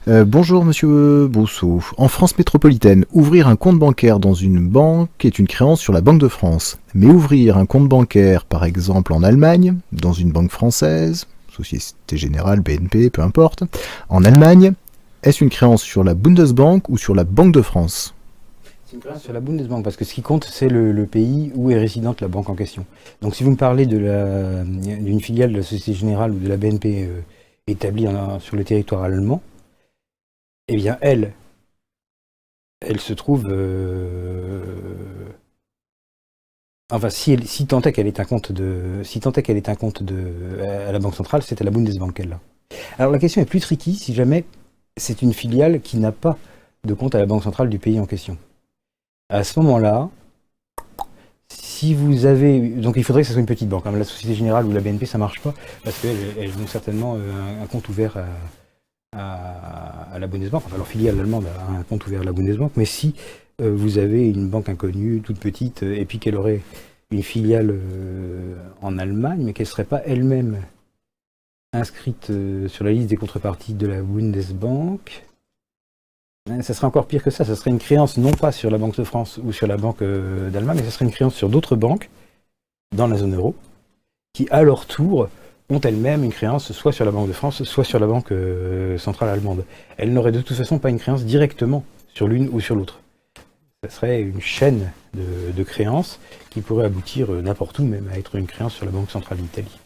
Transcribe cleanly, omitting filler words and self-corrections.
Bonjour Monsieur Brousseau. En France métropolitaine, ouvrir un compte bancaire dans une banque est une créance sur la Banque de France. Mais ouvrir un compte bancaire, par exemple en Allemagne, dans une banque française, Société Générale, BNP, peu importe, en Allemagne, est-ce une créance sur la Bundesbank ou sur la Banque de France? C'est une créance sur la Bundesbank, parce que ce qui compte, c'est le pays où est résidente la banque en question. Donc si vous me parlez d'une filiale de la Société Générale ou de la BNP établie sur le territoire allemand, eh bien elle se trouve... enfin, si tant est qu'elle est un compte à la Banque centrale, c'est à la Bundesbank qu'elle l'a. Alors la question est plus tricky si jamais c'est une filiale qui n'a pas de compte à la Banque centrale du pays en question. À ce moment-là, si vous avez... Donc il faudrait que ce soit une petite banque. Comme la Société Générale ou la BNP, ça marche pas, parce qu'elles ont certainement un compte ouvert à la Bundesbank. Enfin, leur filiale allemande a un compte ouvert à la Bundesbank. Mais si vous avez une banque inconnue, toute petite, et puis qu'elle aurait une filiale en Allemagne, mais qu'elle ne serait pas elle-même inscrite sur la liste des contreparties de la Bundesbank, ça serait encore pire que ça serait une créance non pas sur la Banque de France ou sur la Banque d'Allemagne, mais ça serait une créance sur d'autres banques dans la zone euro, qui à leur tour ont elles-mêmes une créance soit sur la Banque de France, soit sur la Banque centrale allemande. Elles n'auraient de toute façon pas une créance directement sur l'une ou sur l'autre. Ça serait une chaîne de créances qui pourrait aboutir n'importe où, même à être une créance sur la Banque centrale d'Italie.